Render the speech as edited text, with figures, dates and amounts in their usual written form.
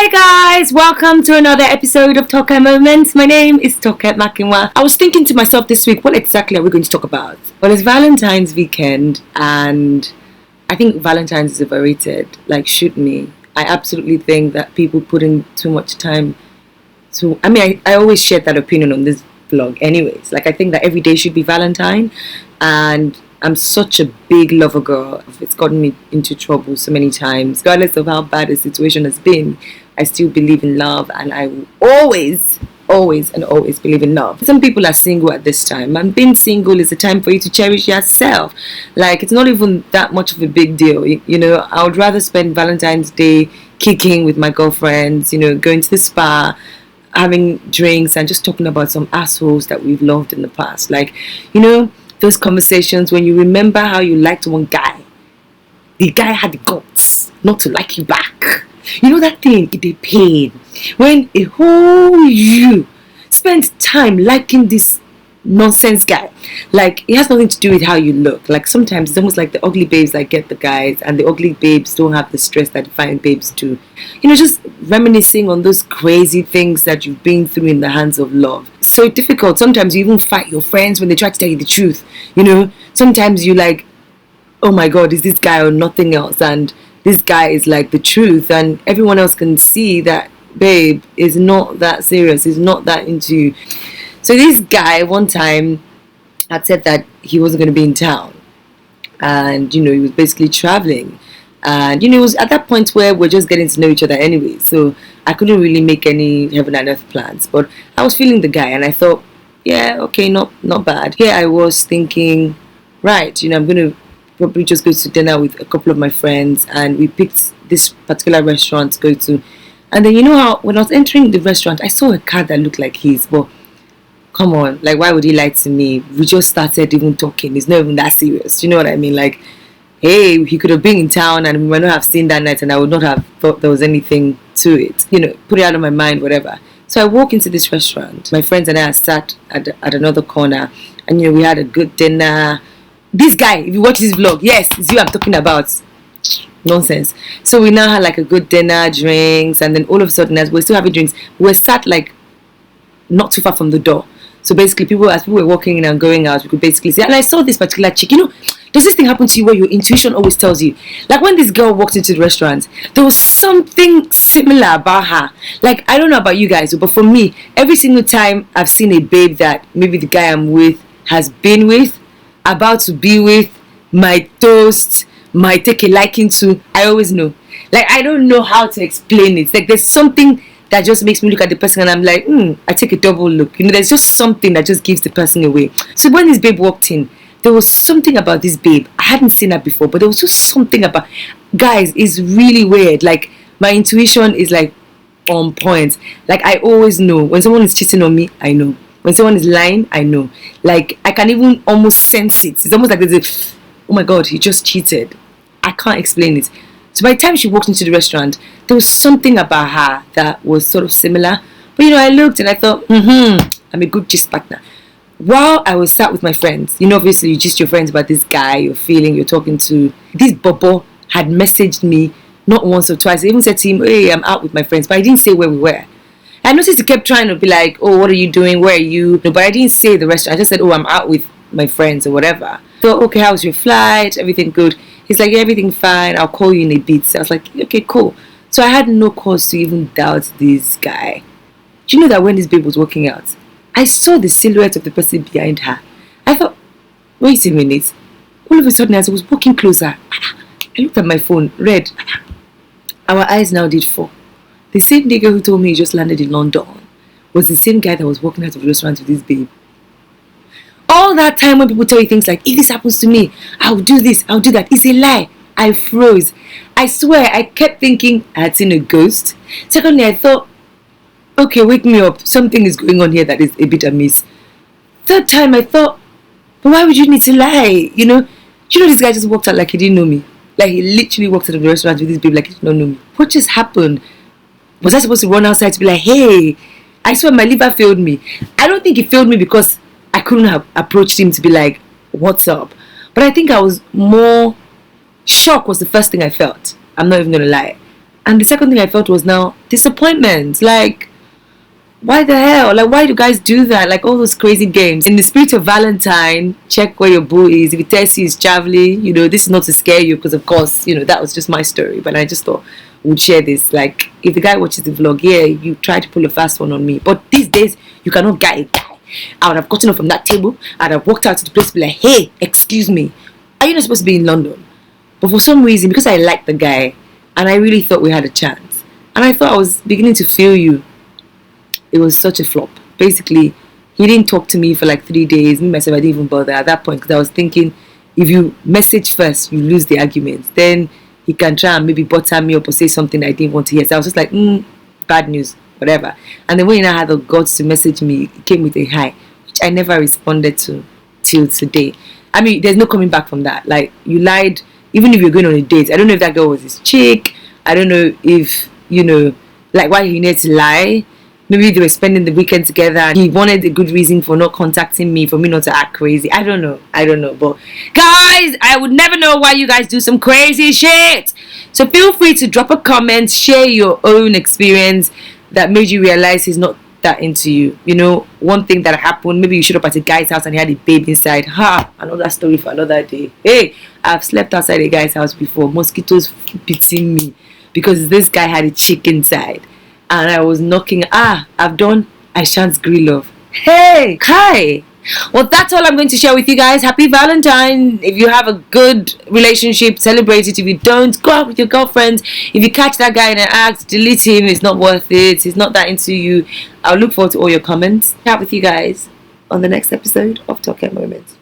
Hi guys, welcome to another episode of TokeMoments. My name is TokeMoments. I was thinking to myself this week, what exactly are we going to talk about? Well, it's Valentine's weekend and I think Valentine's is overrated. Like, shoot me. I absolutely think that people put in too much time to... I always share that opinion on this vlog anyways. Like, I think that every day should be Valentine, and I'm such a big lover girl. It's gotten me into trouble so many times. Regardless of how bad the situation has been, I still believe in love, and I will always believe in love. Some people are single at this time, and being single is a time for you to cherish yourself. Like, it's not even that much of a big deal. You know, I would rather spend Valentine's Day kicking with my girlfriends, you know, going to the spa, having drinks, and just talking about some assholes that we've loved in the past. Like, you know, those conversations when you remember how you liked one guy, the guy had the guts not to like you back. You know that thing, it a pain when a whole you spent time liking this nonsense guy. Like, it has nothing to do with how you look. Like, sometimes it's almost like the ugly babes that get the guys, and the ugly babes don't have the stress that fine babes do. You know, just reminiscing on those crazy things that you've been through in the hands of love. So difficult. Sometimes you even fight your friends when they try to tell you the truth. You know, sometimes you like, oh my god, is this guy or nothing else? And this guy is like the truth, and everyone else can see that babe is not that serious, is not that into you. So this guy one time had said that he wasn't going to be in town, and you know, he was basically traveling, and you know, it was at that point where we're just getting to know each other anyway, so I couldn't really make any heaven and earth plans. But I was feeling the guy, and I thought, yeah, okay, not bad. Here I was thinking, right, you know, I'm going to probably just go to dinner with a couple of my friends, and we picked this particular restaurant to go to. And then, you know how when I was entering the restaurant, I saw a car that looked like his, but come on, like, why would he lie to me? We just started even talking. It's not even that serious. You know what I mean? Like, hey, he could have been in town and we might not have seen that night, and I would not have thought there was anything to it. You know, put it out of my mind, whatever. So I walk into this restaurant. My friends and I sat at another corner, and you know, we had a good dinner. This guy, if you watch this vlog, yes, it's you I'm talking about. Nonsense. So we now had like a good dinner, drinks, and then all of a sudden, as we're still having drinks, we're sat like not too far from the door. So basically, as people were walking in and going out, we could basically see. And I saw this particular chick. You know, does this thing happen to you where your intuition always tells you? Like, when this girl walked into the restaurant, there was something similar about her. Like, I don't know about you guys, but for me, every single time I've seen a babe that maybe the guy I'm with has been with, about to be with, might toast, might take a liking to, I always know. Like, I don't know how to explain it. Like, there's something that just makes me look at the person and I'm like, I take a double look. You know, there's just something that just gives the person away. So when this babe walked in, there was something about this babe. I hadn't seen her before, but there was just something about... Guys, it's really weird. Like, my intuition is like on point. Like, I always know when someone is cheating on me. I know when someone is lying. I know. Like, I can even almost sense it. It's almost like there's a, oh my god, he just cheated. I can't explain it. So by the time she walked into the restaurant, there was something about her that was sort of similar. But you know, I looked and I thought, I'm a good gist partner. While I was sat with my friends, you know, obviously you gist your friends about this guy you're feeling, you're talking to. This bobo had messaged me not once or twice. I even said to him, hey, I'm out with my friends, but I didn't say where we were. I noticed he kept trying to be like, oh, what are you doing? Where are you? No, but I didn't say the restaurant. I just said, oh, I'm out with my friends or whatever. So, okay, how's your flight? Everything good? He's like, yeah, everything fine. I'll call you in a bit. So I was like, okay, cool. So I had no cause to even doubt this guy. Do you know that when this babe was walking out, I saw the silhouette of the person behind her. I thought, wait a minute. All of a sudden, as I was walking closer, I looked at my phone, read. Our eyes now did fall. The same nigga who told me he just landed in London was the same guy that was walking out of the restaurant with this babe. All that time when people tell you things like, if this happens to me, I'll do this, I'll do that, it's a lie. I froze. I swear, I kept thinking I had seen a ghost. Secondly, I thought, okay, wake me up. Something is going on here that is a bit amiss. Third time, I thought, but why would you need to lie? You know, this guy just walked out like he didn't know me. Like, he literally walked out of the restaurant with this babe like he did not know me. What just happened? Was I supposed to run outside to be like, hey, I swear my liver failed me. I don't think it failed me because I couldn't have approached him to be like, what's up? But I think I was more... Shock was the first thing I felt. I'm not even going to lie. And the second thing I felt was now disappointment. Like, why the hell? Like, why do guys do that? Like, all those crazy games. In the spirit of Valentine, check where your boo is. If he tells you he's traveling, this is not to scare you, because of course, that was just my story. But I just thought we'd share this. Like, if the guy watches the vlog, yeah, you try to pull a fast one on me. But these days, you cannot get a guy. I would have gotten up from that table. I'd have walked out to the place to be like, hey, excuse me, are you not supposed to be in London? But for some reason, because I liked the guy, and I really thought we had a chance, and I thought I was beginning to feel you, it was such a flop. Basically, he didn't talk to me for like 3 days. Me myself, I didn't even bother at that point, because I was thinking, if you message first, you lose the argument. Then he can try and maybe butter me up or say something I didn't want to hear. So I was just like, bad news, whatever. And then when he now had the guts to message me, he came with a hi, which I never responded to till today. I mean, there's no coming back from that. Like, you lied, even if you're going on a date. I don't know if that girl was his chick. I don't know if, like, why he needed to lie. Maybe they were spending the weekend together and he wanted a good reason for not contacting me, for me not to act crazy. I don't know. But guys, I would never know why you guys do some crazy shit. So feel free to drop a comment, share your own experience that made you realize he's not that into you. One thing that happened, maybe you showed up at a guy's house and he had a babe inside. Another story for another day. Hey, I've slept outside a guy's house before, mosquitoes beating me because this guy had a chick inside. And I was knocking. I've done I shan't grill love. Hey, Kai. Well, that's all I'm going to share with you guys. Happy Valentine. If you have a good relationship, celebrate it. If you don't, go out with your girlfriends. If you catch that guy in an act, delete him. It's not worth it. He's not that into you. I'll look forward to all your comments. Chat with you guys on the next episode of TokeMoments.